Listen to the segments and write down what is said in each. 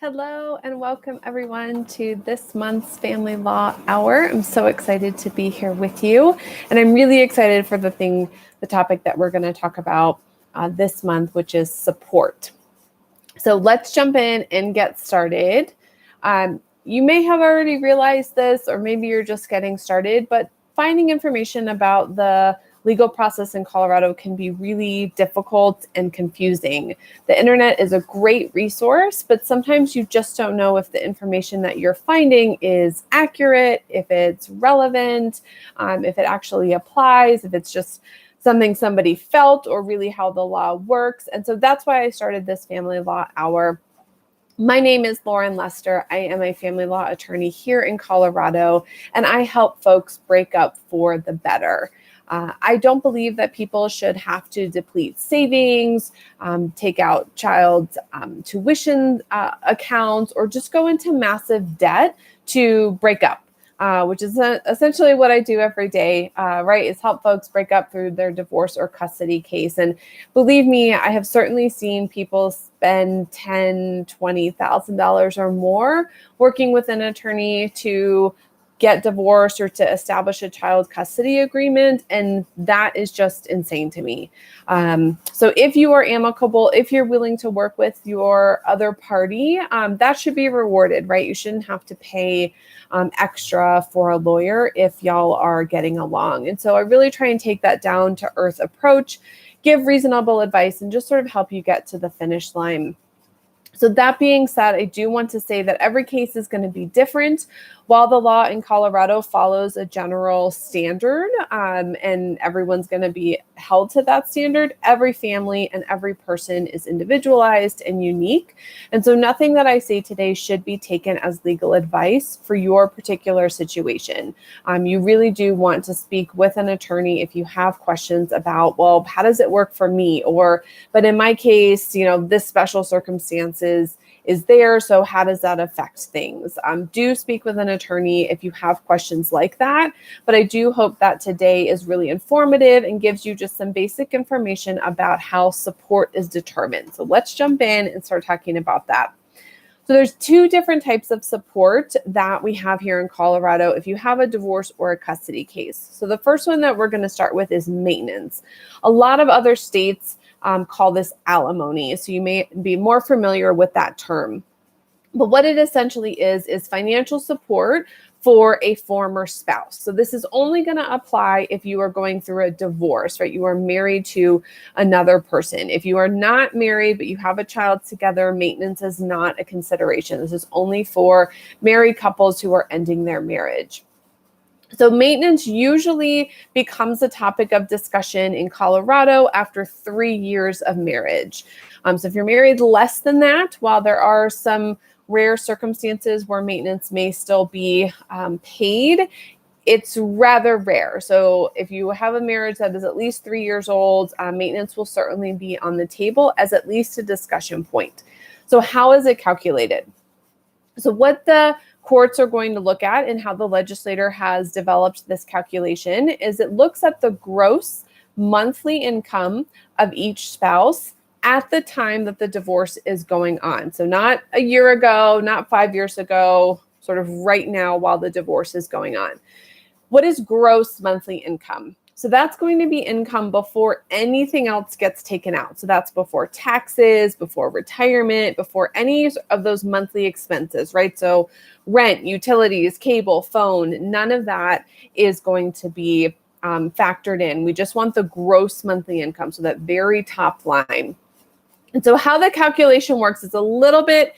Hello and welcome everyone to this month's Family Law Hour. I'm so excited to be here with you, and I'm really excited for the topic that we're going to talk about this month, which is support. So let's jump in and get started. You may have already realized this, or maybe you're just getting started, but finding information about the legal process in Colorado can be really difficult and confusing. The internet is a great resource, but sometimes you just don't know if the information that you're finding is accurate, if it's relevant, if it actually applies, if it's just something somebody felt, or really how the law works. And so that's why I started this Family Law Hour. My name is Lauren Lester. I am a family law attorney here in Colorado, and I help folks break up for the better. I don't believe that people should have to deplete savings, take out child's tuition accounts, or just go into massive debt to break up, which is essentially what I do every day, right? Is help folks break up through their divorce or custody case. And believe me, I have certainly seen people spend $10,000, $20,000 or more working with an attorney to get divorced or to establish a child custody agreement. And that is just insane to me. So if you are amicable, if you're willing to work with your other party, that should be rewarded, right? You shouldn't have to pay extra for a lawyer if y'all are getting along. And so I really try and take that down to earth approach, give reasonable advice, and just sort of help you get to the finish line. So that being said, I do want to say that every case is going to be different. While the law in Colorado follows a general standard, and everyone's going to be held to that standard, every family and every person is individualized and unique. And so nothing that I say today should be taken as legal advice for your particular situation. You really do want to speak with an attorney if you have questions about, well, how does it work for me? But in my case, this special circumstances is there, so how does that affect things? Do speak with an attorney if you have questions like that, but I do hope that today is really informative and gives you just some basic information about how support is determined. So let's jump in and start talking about that. So there's two different types of support that we have here in Colorado if you have a divorce or a custody case. So the first one that we're going to start with is maintenance. A lot of other states call this alimony, so you may be more familiar with that term. But what it essentially is financial support for a former spouse. So this is only going to apply if you are going through a divorce, right? You are married to another person. If you are not married, but you have a child together, maintenance is not a consideration. This is only for married couples who are ending their marriage. So maintenance usually becomes a topic of discussion in Colorado after 3 years of marriage. So if you're married less than that, while there are some rare circumstances where maintenance may still be paid, it's rather rare. So if you have a marriage that is at least 3 years old, maintenance will certainly be on the table as at least a discussion point. So how is it calculated? So what the courts are going to look at and how the legislator has developed this calculation is it looks at the gross monthly income of each spouse at the time that the divorce is going on. So not a year ago, not 5 years ago, sort of right now while the divorce is going on. What is gross monthly income? So that's going to be income before anything else gets taken out. So that's before taxes, before retirement, before any of those monthly expenses, right? So rent, utilities, cable, phone, none of that is going to be factored in. We just want the gross monthly income, so that very top line. And so how the calculation works is a little bit,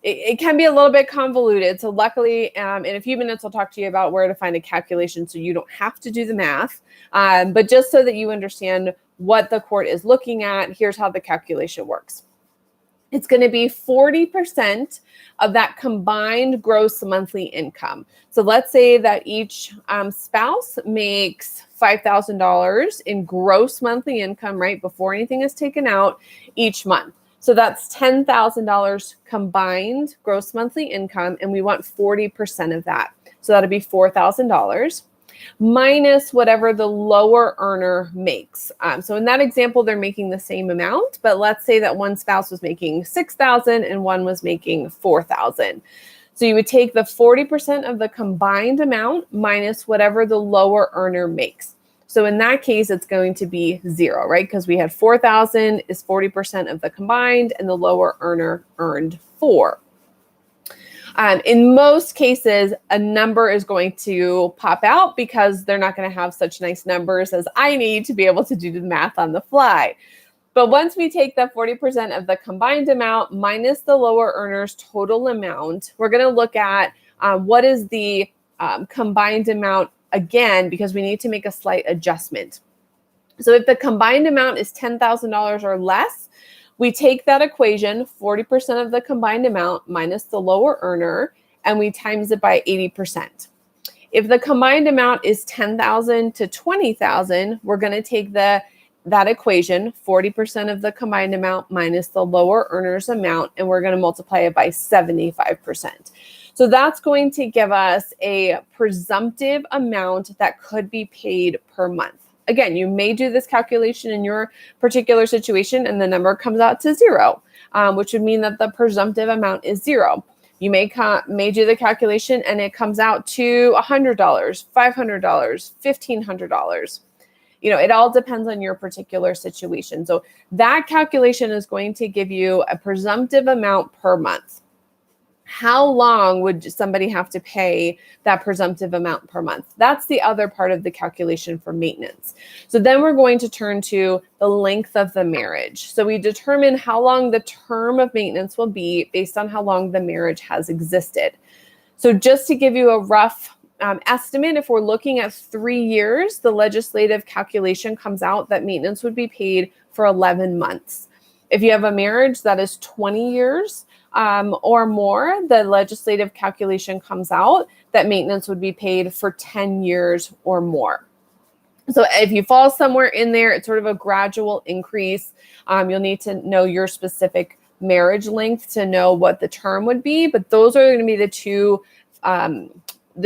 it can be a little bit convoluted. So luckily, in a few minutes, I'll talk to you about where to find a calculation so you don't have to do the math. But just so that you understand what the court is looking at, here's how the calculation works. It's going to be 40% of that combined gross monthly income. So let's say that each spouse makes $5,000 in gross monthly income, right, before anything is taken out each month. So that's $10,000 combined gross monthly income, and we want 40% of that. So that'll be $4,000. minus whatever the lower earner makes. So in that example, they're making the same amount, but let's say that one spouse was making $6,000 and one was making $4,000. So you would take the 40% of the combined amount minus whatever the lower earner makes. So in that case, it's going to be 0, right? Because we had 4,000 is 40% of the combined, and the lower earner earned 4. In most cases, a number is going to pop out because they're not going to have such nice numbers as I need to be able to do the math on the fly. But once we take the 40% of the combined amount minus the lower earner's total amount, we're going to look at what is the combined amount again, because we need to make a slight adjustment. So if the combined amount is $10,000 or less, we take that equation, 40% of the combined amount minus the lower earner, and we times it by 80%. If the combined amount is $10,000 to $20,000, we're going to take that equation, 40% of the combined amount minus the lower earner's amount, and we're going to multiply it by 75%. So that's going to give us a presumptive amount that could be paid per month. Again, you may do this calculation in your particular situation and the number comes out to 0, which would mean that the presumptive amount is 0. You may do the calculation and it comes out to $100, $500, $1,500. It all depends on your particular situation. So that calculation is going to give you a presumptive amount per month. How long would somebody have to pay that presumptive amount per month? That's the other part of the calculation for maintenance. So then we're going to turn to the length of the marriage. So we determine how long the term of maintenance will be based on how long the marriage has existed. So just to give you a rough estimate, if we're looking at 3 years, the legislative calculation comes out that maintenance would be paid for 11 months. If you have a marriage that is 20 years, or more, the legislative calculation comes out that maintenance would be paid for 10 years or more. So if you fall somewhere in there, it's sort of a gradual increase. You'll need to know your specific marriage length to know what the term would be, but those are going to be the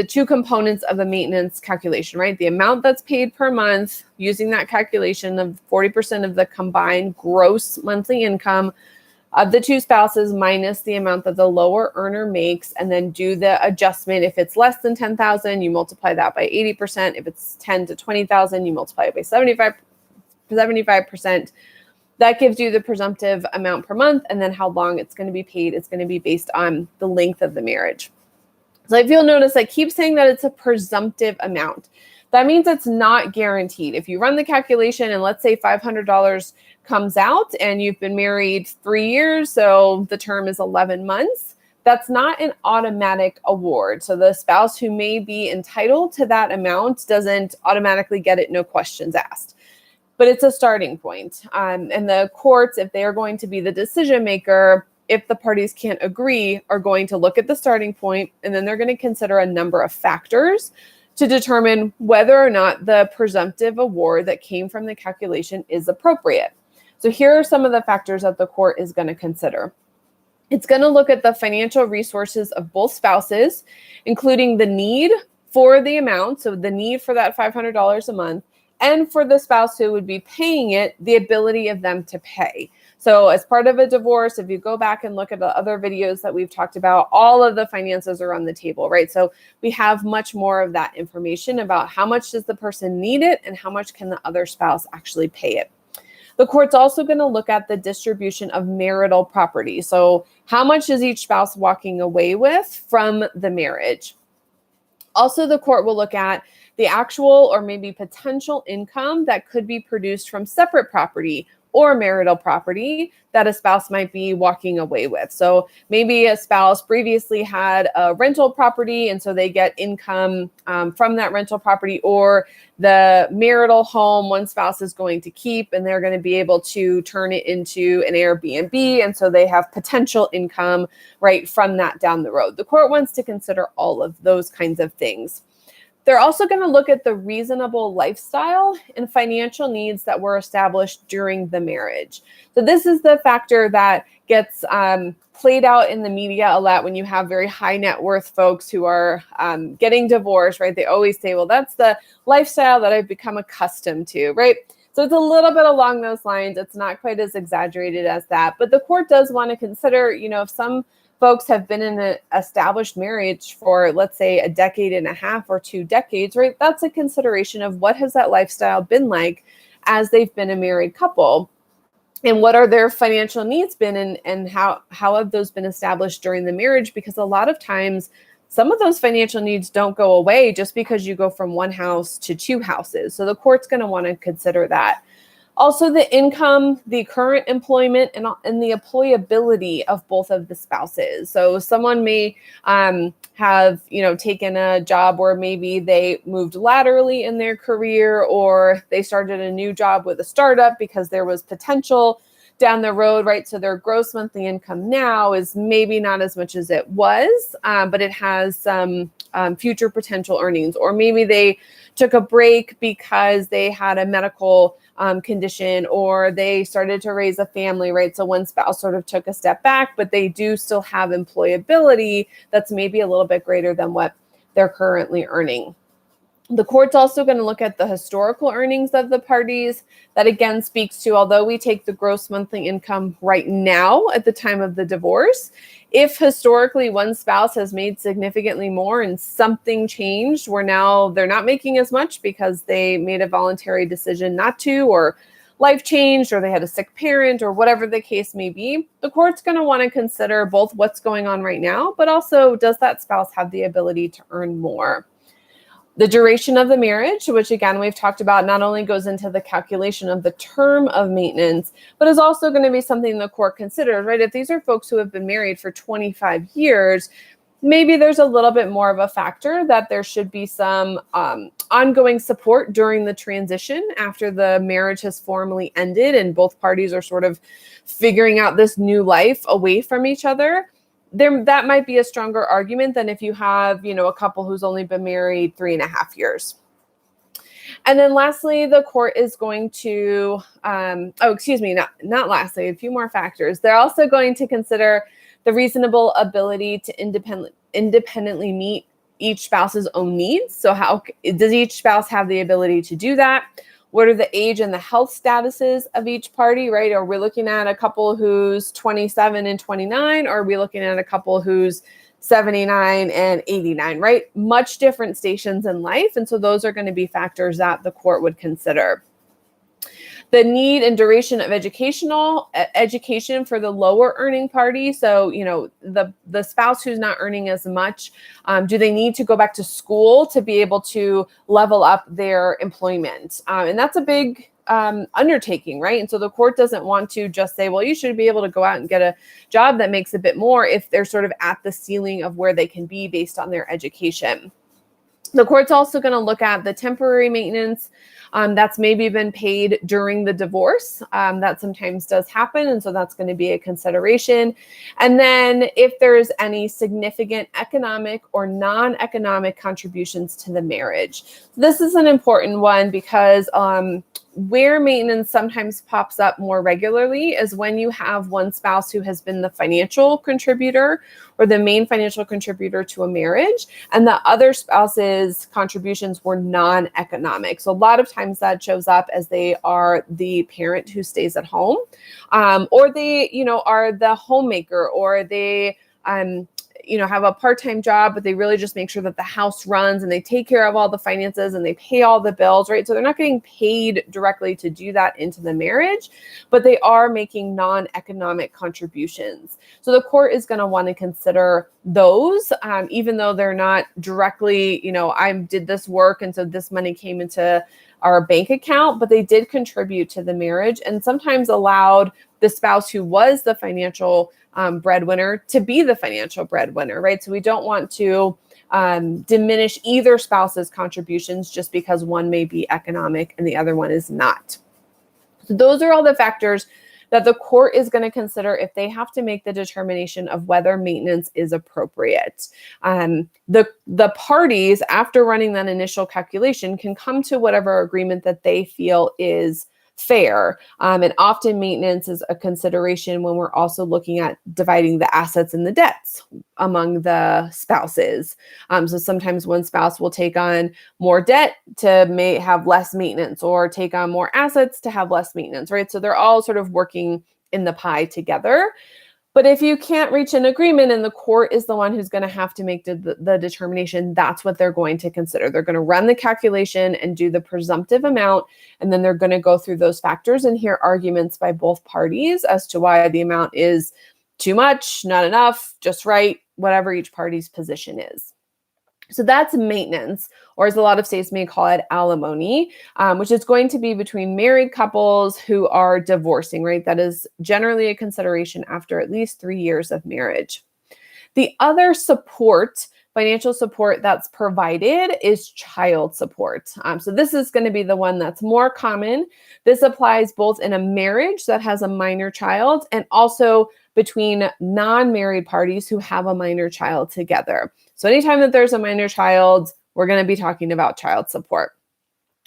two components of the maintenance calculation, right? The amount that's paid per month using that calculation of 40% of the combined gross monthly income of the two spouses minus the amount that the lower earner makes, and then do the adjustment. If it's less than $10,000, you multiply that by 80%. If it's $10,000 to $20,000, you multiply it by 75%. That gives you the presumptive amount per month, and then how long it's going to be paid. It's going to be based on the length of the marriage. So if you'll notice, I keep saying that it's a presumptive amount. That means it's not guaranteed. If you run the calculation and let's say $500 comes out and you've been married 3 years, so the term is 11 months, that's not an automatic award. So the spouse who may be entitled to that amount doesn't automatically get it, no questions asked. But it's a starting point. And the courts, if they are going to be the decision maker, if the parties can't agree, are going to look at the starting point, and then they're going to consider a number of factors to determine whether or not the presumptive award that came from the calculation is appropriate. So here are some of the factors that the court is going to consider. It's going to look at the financial resources of both spouses, including the need for the amount, so the need for that $500 a month, and for the spouse who would be paying it, the ability of them to pay. So as part of a divorce, if you go back and look at the other videos that we've talked about, all of the finances are on the table, right? So we have much more of that information about how much does the person need it and how much can the other spouse actually pay it. The court's also going to look at the distribution of marital property. So how much is each spouse walking away with from the marriage? Also, the court will look at the actual or maybe potential income that could be produced from separate property or marital property that a spouse might be walking away with. So maybe a spouse previously had a rental property, and so they get income from that rental property, or the marital home one spouse is going to keep, and they're going to be able to turn it into an Airbnb, and so they have potential income right from that down the road. The court wants to consider all of those kinds of things. They're also going to look at the reasonable lifestyle and financial needs that were established during the marriage. So this is the factor that gets played out in the media a lot when you have very high net worth folks who are getting divorced, right? They always say, well, that's the lifestyle that I've become accustomed to, right? So it's a little bit along those lines. It's not quite as exaggerated as that, but the court does want to consider, if some folks have been in an established marriage for, let's say, a decade and a half or 2 decades, right? That's a consideration of what has that lifestyle been like as they've been a married couple. And what are their financial needs been, and how have those been established during the marriage? Because a lot of times, some of those financial needs don't go away just because you go from one house to 2 houses. So the court's going to want to consider that. Also, the income, the current employment, and the employability of both of the spouses. So someone may have, taken a job where maybe they moved laterally in their career, or they started a new job with a startup because there was potential down the road, right? So their gross monthly income now is maybe not as much as it was, but it has some future potential earnings. Or maybe they took a break because they had a medical condition, or they started to raise a family, right? So one spouse sort of took a step back, but they do still have employability that's maybe a little bit greater than what they're currently earning. The court's also going to look at the historical earnings of the parties. That again speaks to, although we take the gross monthly income right now at the time of the divorce, if historically one spouse has made significantly more and something changed where now they're not making as much because they made a voluntary decision not to, or life changed, or they had a sick parent, or whatever the case may be, the court's going to want to consider both what's going on right now, but also, does that spouse have the ability to earn more? The duration of the marriage, which again, we've talked about, not only goes into the calculation of the term of maintenance, but is also going to be something the court considers, right? If these are folks who have been married for 25 years, maybe there's a little bit more of a factor that there should be some ongoing support during the transition after the marriage has formally ended and both parties are sort of figuring out this new life away from each other. That might be a stronger argument than if you have, a couple who's only been married 3.5 years. And then lastly, the court is going to, not lastly, a few more factors. They're also going to consider the reasonable ability to independently meet each spouse's own needs. So how does each spouse have the ability to do that? What are the age and the health statuses of each party, right? Are we looking at a couple who's 27 and 29? Or are we looking at a couple who's 79 and 89, right? Much different stations in life. And so those are going to be factors that the court would consider. The need and duration of education for the lower earning party. So, the spouse who's not earning as much, do they need to go back to school to be able to level up their employment? And that's a big undertaking, right? And so the court doesn't want to just say, well, you should be able to go out and get a job that makes a bit more if they're sort of at the ceiling of where they can be based on their education. The court's also going to look at the temporary maintenance that's maybe been paid during the divorce. That sometimes does happen, and so that's going to be a consideration. And then if there's any significant economic or non-economic contributions to the marriage. This is an important one because where maintenance sometimes pops up more regularly is when you have one spouse who has been the financial contributor or the main financial contributor to a marriage, and the other spouse's contributions were non-economic. So a lot of times that shows up as they are the parent who stays at home, or they, are the homemaker, or they, have a part-time job, but they really just make sure that the house runs and they take care of all the finances and they pay all the bills, right? So they're not getting paid directly to do that into the marriage, but they are making non-economic contributions. So the court is going to want to consider those, even though they're not directly, I did this work and so this money came into our bank account, but they did contribute to the marriage and sometimes allowed the spouse who was the financial breadwinner to be the financial breadwinner, right? So we don't want to diminish either spouse's contributions just because one may be economic and the other one is not. So those are all the factors that the court is going to consider if they have to make the determination of whether maintenance is appropriate. The parties, after running that initial calculation, can come to whatever agreement that they feel is fair. And often maintenance is a consideration when we're also looking at dividing the assets and the debts among the spouses. So sometimes one spouse will take on more debt to have less maintenance, or take on more assets to have less maintenance, right? So they're all sort of working in the pie together. But if you can't reach an agreement and the court is the one who's going to have to make the determination, that's what they're going to consider. They're going to run the calculation and do the presumptive amount, and then they're going to go through those factors and hear arguments by both parties as to why the amount is too much, not enough, just right, whatever each party's position is. So that's maintenance, or as a lot of states may call it, alimony, which is going to be between married couples who are divorcing, right? That is generally a consideration after at least 3 years of marriage. The other support, financial support that's provided, is child support. So this is going to be the one that's more common. This applies both in a marriage that has a minor child and also between non-married parties who have a minor child together. So anytime that there's a minor child, we're going to be talking about child support.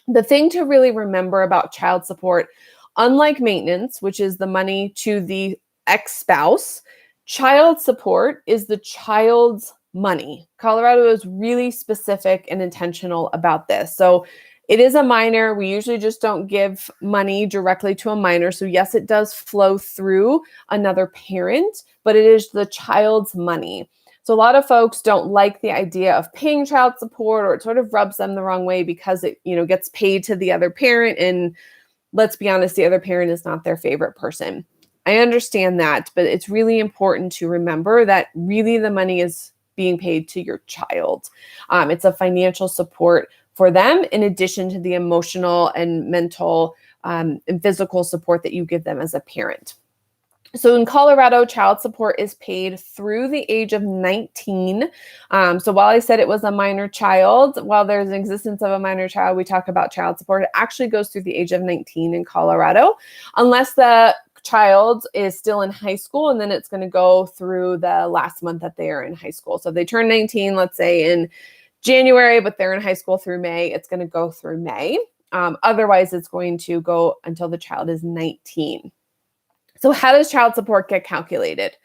The thing to really remember about child support, unlike maintenance, which is the money to the ex-spouse, child support is the child's money. Colorado is really specific and intentional about this. So it is a minor. We usually just don't give money directly to a minor. So yes, it does flow through another parent, but it is the child's money. So a lot of folks don't like the idea of paying child support, or it sort of rubs them the wrong way because it, gets paid to the other parent. And let's be honest, the other parent is not their favorite person. I understand that, but it's really important to remember that really the money is being paid to your child. It's a financial support for them in addition to the emotional and mental and physical support that you give them as a parent. So in Colorado, child support is paid through the age of 19. So while I said it was a minor child, while there's an existence of a minor child, we talk about child support. It actually goes through the age of 19 in Colorado, unless the child is still in high school, and then it's going to go through the last month that they are in high school. So if they turn 19, let's say in January, but they're in high school through May, it's going to go through May. Otherwise, it's going to go until the child is 19. So how does child support get calculated?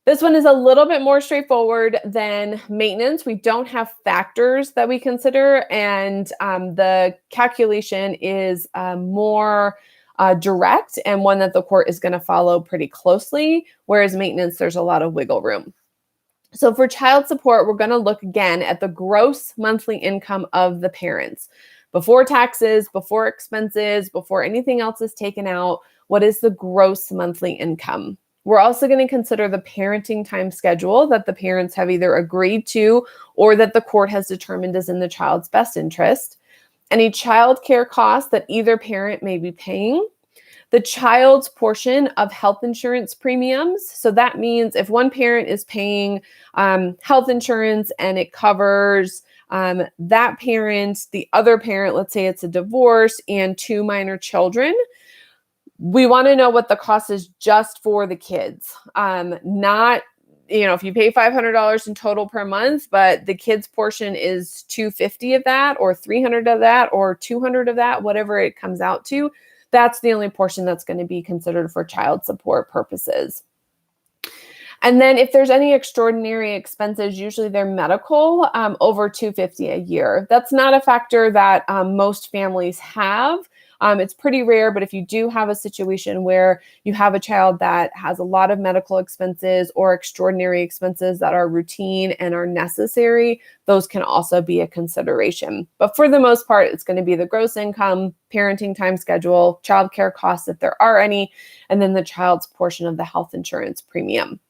This one is a little bit more straightforward than maintenance. We don't have factors that we consider, and the calculation is more direct, and one that the court is going to follow pretty closely, whereas maintenance, there's a lot of wiggle room. So for child support, we're going to look again at the gross monthly income of the parents. Before taxes, before expenses, before anything else is taken out, what is the gross monthly income? We're also going to consider the parenting time schedule that the parents have either agreed to or that the court has determined is in the child's best interest. Any child care costs that either parent may be paying. The child's portion of health insurance premiums. So that means if one parent is paying health insurance and it covers that parent, the other parent, let's say it's a divorce and 2 minor children, we want to know what the cost is just for the kids. Not, if you pay $500 in total per month, but the kids' portion is $250 of that, or $300 of that, or $200 of that, whatever it comes out to, that's the only portion that's going to be considered for child support purposes. And then if there's any extraordinary expenses, usually they're medical, over $250 a year. That's not a factor that most families have. It's pretty rare, but if you do have a situation where you have a child that has a lot of medical expenses or extraordinary expenses that are routine and are necessary, those can also be a consideration. But for the most part, it's going to be the gross income, parenting time schedule, childcare costs if there are any, and then the child's portion of the health insurance premium.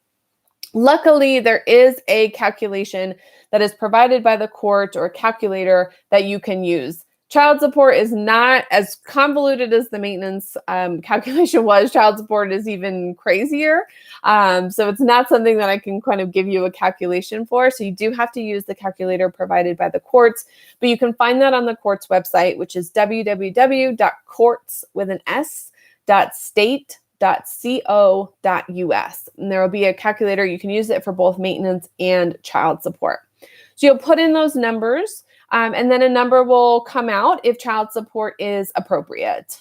Luckily, there is a calculation that is provided by the court, or a calculator that you can use. Child support is not as convoluted as the maintenance calculation was. Child support is even crazier. So it's not something that I can kind of give you a calculation for. So you do have to use the calculator provided by the courts, but you can find that on the court's website, which is www.courts.state.colorado.gov. And there will be a calculator. You can use it for both maintenance and child support. So you'll put in those numbers, and then a number will come out if child support is appropriate.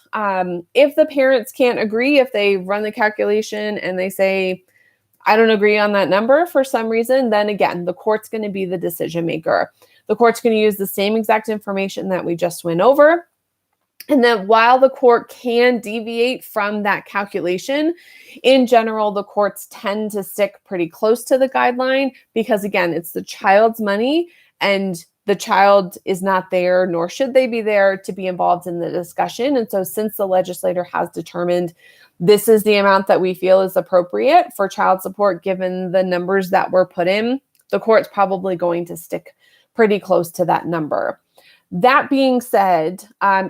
If the parents can't agree, if they run the calculation and they say, I don't agree on that number for some reason, then again, the court's going to be the decision maker. The court's going to use the same exact information that we just went over. And then while the court can deviate from that calculation, in general, the courts tend to stick pretty close to the guideline because, again, it's the child's money and the child is not there, nor should they be there to be involved in the discussion. And so since the legislator has determined this is the amount that we feel is appropriate for child support, given the numbers that were put in, the court's probably going to stick pretty close to that number. That being said,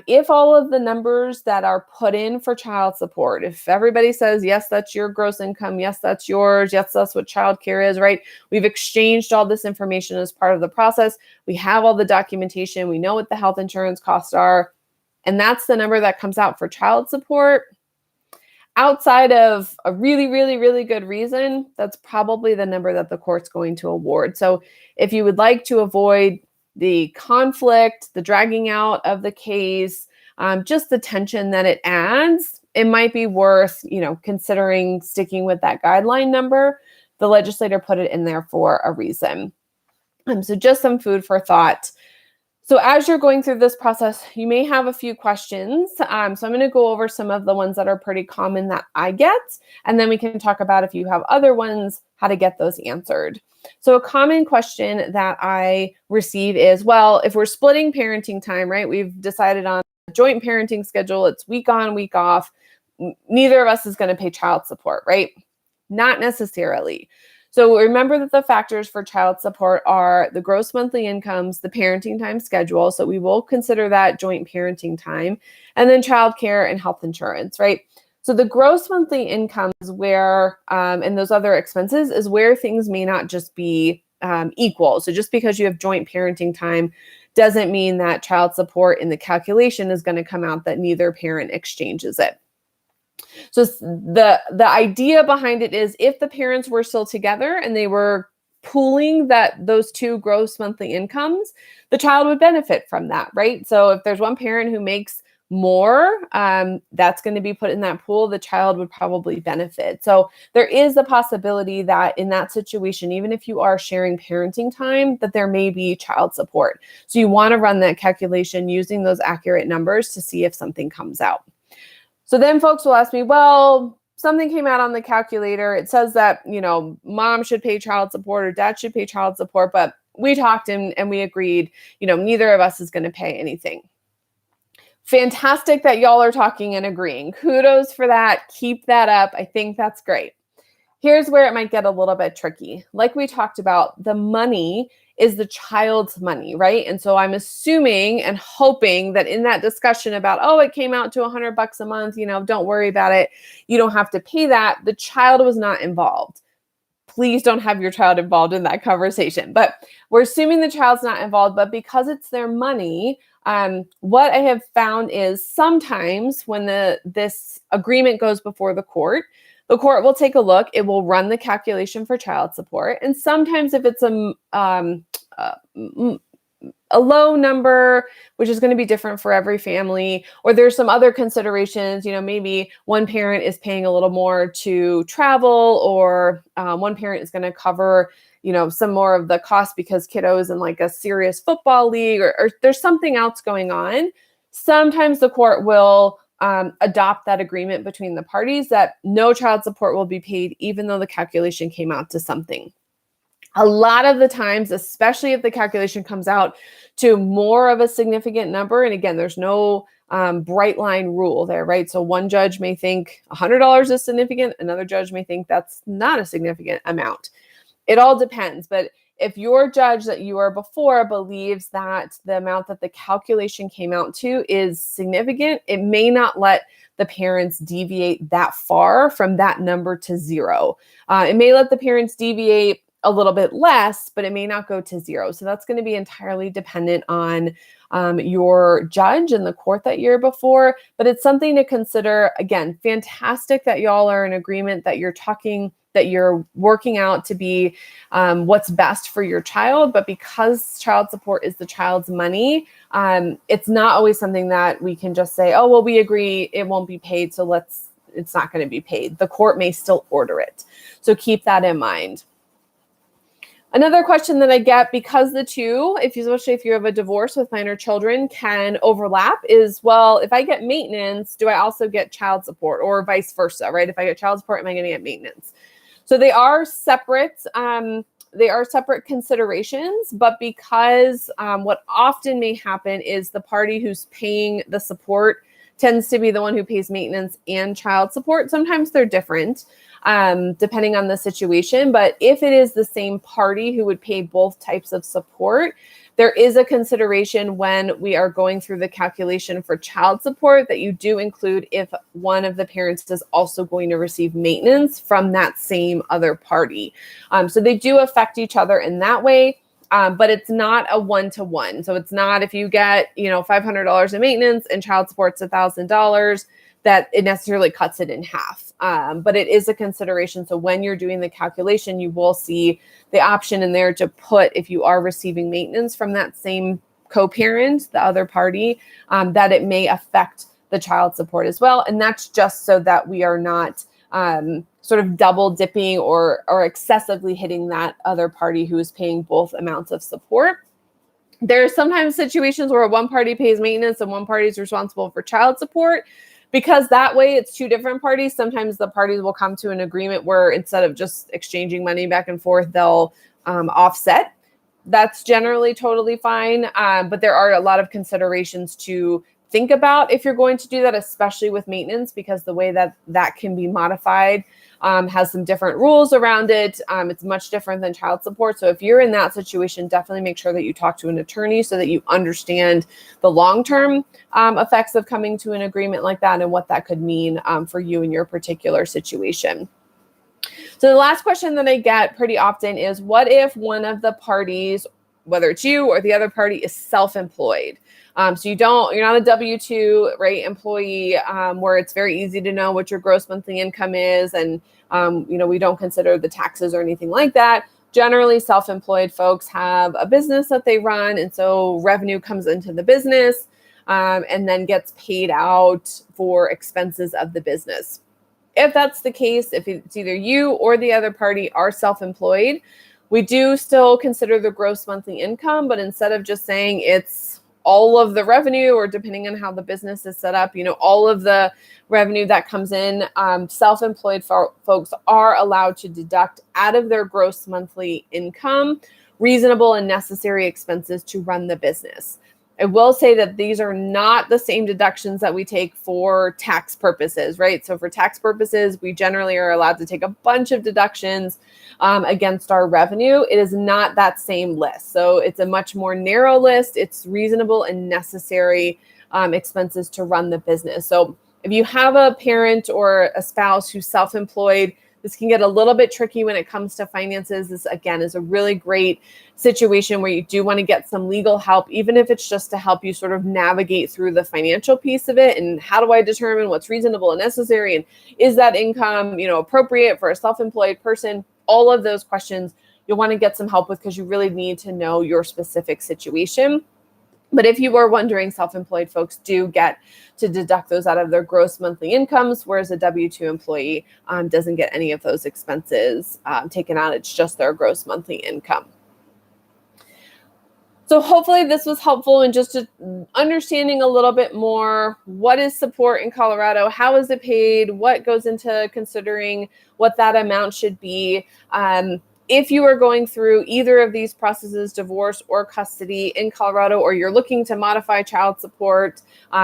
if all of the numbers that are put in for child support, if everybody says, yes, that's your gross income, yes, that's yours, yes, that's what childcare is, right? We've exchanged all this information as part of the process. We have all the documentation. We know what the health insurance costs are. And that's the number that comes out for child support. Outside of a really, really, really good reason, that's probably the number that the court's going to award. So if you would like to avoid the conflict, the dragging out of the case, just the tension that it adds, it might be worth, considering sticking with that guideline number. The legislator put it in there for a reason. So just some food for thought. So as you're going through this process, you may have a few questions. So I'm going to go over some of the ones that are pretty common that I get, and then we can talk about, if you have other ones, how to get those answered. So a common question that I receive is, well, if we're splitting parenting time, right? We've decided on a joint parenting schedule. It's week on, week off. Neither of us is going to pay child support, right? Not necessarily. So remember that the factors for child support are the gross monthly incomes, the parenting time schedule. So we will consider that joint parenting time, and then childcare and health insurance, right? So the gross monthly income is where, and those other expenses is where things may not just be equal. So just because you have joint parenting time doesn't mean that child support in the calculation is going to come out that neither parent exchanges it. So the idea behind it is, if the parents were still together and they were pooling those two gross monthly incomes, the child would benefit from that, right? So if there's one parent who makes more, that's going to be put in that pool, the child would probably benefit. So there is a possibility that in that situation, even if you are sharing parenting time, that there may be child support. So you want to run that calculation using those accurate numbers to see if something comes out. So then folks will ask me, well, something came out on the calculator. It says that, mom should pay child support or dad should pay child support, but we talked and we agreed, neither of us is going to pay anything. Fantastic that y'all are talking and agreeing. Kudos for that. Keep that up. I think that's great. Here's where it might get a little bit tricky. Like we talked about, the money is the child's money, right? And so I'm assuming and hoping that in that discussion about, it came out to $100 a month, don't worry about it. You don't have to pay that. The child was not involved. Please don't have your child involved in that conversation. But we're assuming the child's not involved, but because it's their money, what I have found is sometimes when this agreement goes before the court will take a look. It will run the calculation for child support. And sometimes if it's a low number, which is going to be different for every family, or there's some other considerations, maybe one parent is paying a little more to travel, or one parent is going to cover, some more of the cost because kiddo is in like a serious football league, or there's something else going on. Sometimes the court will adopt that agreement between the parties that no child support will be paid, even though the calculation came out to something. A lot of the times, especially if the calculation comes out to more of a significant number, and again, there's no bright line rule there, right? So one judge may think $100 is significant, another judge may think that's not a significant amount. It all depends, but if your judge that you were before believes that the amount that the calculation came out to is significant, it may not let the parents deviate that far from that number to zero. It may let the parents deviate a little bit less, but it may not go to zero. So that's going to be entirely dependent on your judge and the court that you're before. But it's something to consider. Again, fantastic that y'all are in agreement, that you're working out to be what's best for your child. But because child support is the child's money, it's not always something that we can just say, oh, well, we agree it won't be paid, so it's not going to be paid. The court may still order it. So keep that in mind. Another question that I get, because the two, especially if you have a divorce with minor children, can overlap is, well, if I get maintenance, do I also get child support, or vice versa, right? If I get child support, am I going to get maintenance? So they are separate. They are separate considerations, but because what often may happen is the party who's paying the support tends to be the one who pays maintenance and child support. Sometimes they're different, depending on the situation. But if it is the same party who would pay both types of support, there is a consideration when we are going through the calculation for child support that you do include if one of the parents is also going to receive maintenance from that same other party. So they do affect each other in that way. But it's not a one-to-one. So it's not if you get, $500 in maintenance and child support's $1,000, that it necessarily cuts it in half. But it is a consideration. So when you're doing the calculation, you will see the option in there to put, if you are receiving maintenance from that same co-parent, the other party, that it may affect the child support as well. And that's just so that we are not sort of double dipping or excessively hitting that other party who is paying both amounts of support. There are sometimes situations where one party pays maintenance and one party is responsible for child support. Because that way it's two different parties, sometimes the parties will come to an agreement where instead of just exchanging money back and forth, they'll offset. That's generally totally fine. But there are a lot of considerations to think about if you're going to do that, especially with maintenance, because the way that can be modified has some different rules around it. It's much different than child support. So if you're in that situation, definitely make sure that you talk to an attorney so that you understand the long-term effects of coming to an agreement like that and what that could mean for you in your particular situation. So the last question that I get pretty often is, what if one of the parties, whether it's you or the other party, is self-employed? So you're not a W-2, right, employee, where it's very easy to know what your gross monthly income is. And, we don't consider the taxes or anything like that. Generally, self-employed folks have a business that they run. And so revenue comes into the business and then gets paid out for expenses of the business. If that's the case, if it's either you or the other party are self-employed, we do still consider the gross monthly income, but instead of just saying it's all of the revenue, or depending on how the business is set up, all of the revenue that comes in, self-employed folks are allowed to deduct out of their gross monthly income reasonable and necessary expenses to run the business. I will say that these are not the same deductions that we take for tax purposes, right? So for tax purposes, we generally are allowed to take a bunch of deductions against our revenue. It is not that same list. So it's a much more narrow list. It's reasonable and necessary expenses to run the business. So if you have a parent or a spouse who's self-employed, this can get a little bit tricky when it comes to finances. This, again, is a really great situation where you do want to get some legal help, even if it's just to help you sort of navigate through the financial piece of it. And how do I determine what's reasonable and necessary? And is that income, appropriate for a self-employed person? All of those questions you'll want to get some help with, because you really need to know your specific situation. But if you were wondering, self-employed folks do get to deduct those out of their gross monthly incomes, whereas a W-2 employee doesn't get any of those expenses taken out. It's just their gross monthly income. So hopefully this was helpful in just understanding a little bit more, what is support in Colorado, how is it paid, what goes into considering what that amount should be. If you are going through either of these processes, divorce or custody in Colorado, or you're looking to modify child support,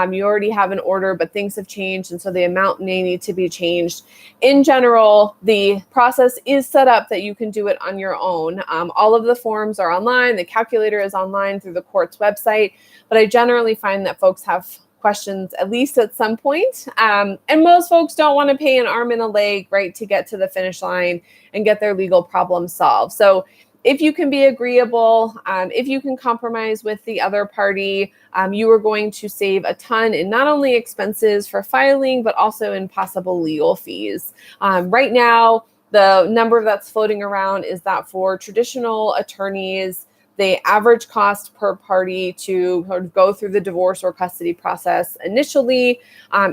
you already have an order, but things have changed, and so the amount may need to be changed. In general, the process is set up that you can do it on your own. All of the forms are online. The calculator is online through the court's website, but I generally find that folks have questions at least at some point. And most folks don't want to pay an arm and a leg, right, to get to the finish line and get their legal problem solved. So if you can be agreeable, if you can compromise with the other party, you are going to save a ton in not only expenses for filing, but also in possible legal fees. Right now, the number that's floating around is that for traditional attorneys, the average cost per party to go through the divorce or custody process initially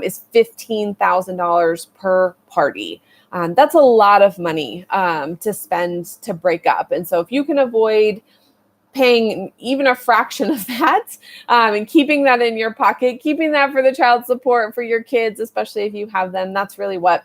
is $15,000 per party. That's a lot of money to spend to break up. And so if you can avoid paying even a fraction of that and keeping that in your pocket, keeping that for the child support for your kids, especially if you have them, that's really what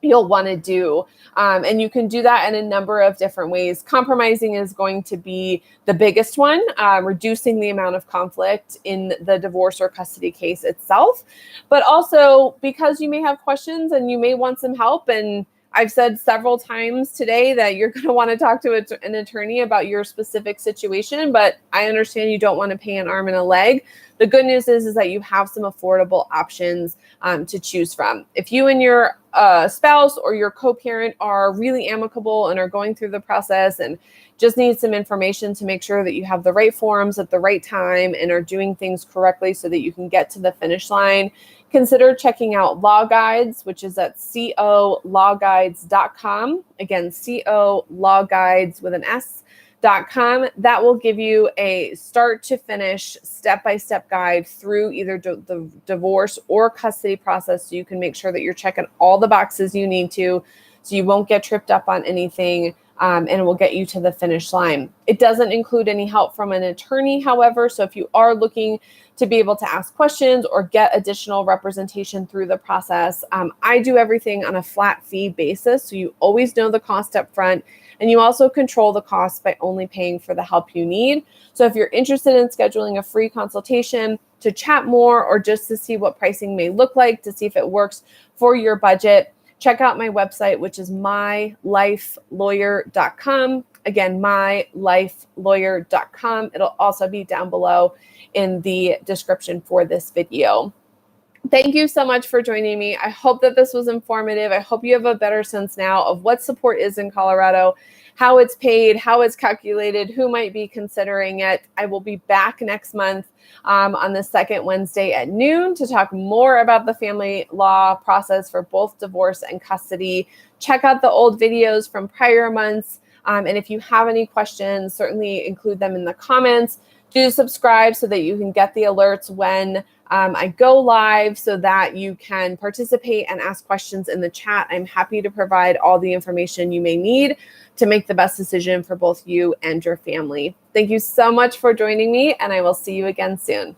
you'll want to do. And you can do that in a number of different ways. Compromising is going to be the biggest one, reducing the amount of conflict in the divorce or custody case itself. But also because you may have questions and you may want some help. And I've said several times today that you're going to want to talk to an attorney about your specific situation, but I understand you don't want to pay an arm and a leg. The good news is that you have some affordable options to choose from. If you and your spouse or your co-parent are really amicable and are going through the process and just need some information to make sure that you have the right forms at the right time and are doing things correctly so that you can get to the finish line, consider checking out Law Guides, which is at colawguides.com. Again, colawguides with an S.com. That will give you a start to finish step-by-step guide through either the divorce or custody process so you can make sure that you're checking all the boxes you need to so you won't get tripped up on anything. And it will get you to the finish line. It doesn't include any help from an attorney, however, so if you are looking to be able to ask questions or get additional representation through the process, I do everything on a flat fee basis, so you always know the cost up front, and you also control the cost by only paying for the help you need. So if you're interested in scheduling a free consultation to chat more or just to see what pricing may look like, to see if it works for your budget, check out my website, which is mylifelawyer.com. Again, mylifelawyer.com. It'll also be down below in the description for this video. Thank you so much for joining me. I hope that this was informative. I hope you have a better sense now of what support is in Colorado, how it's paid, how it's calculated, who might be considering it. I will be back next month on the second Wednesday at noon to talk more about the family law process for both divorce and custody. Check out the old videos from prior months. And if you have any questions, certainly include them in the comments. Do subscribe so that you can get the alerts when I go live so that you can participate and ask questions in the chat. I'm happy to provide all the information you may need to make the best decision for both you and your family. Thank you so much for joining me, and I will see you again soon.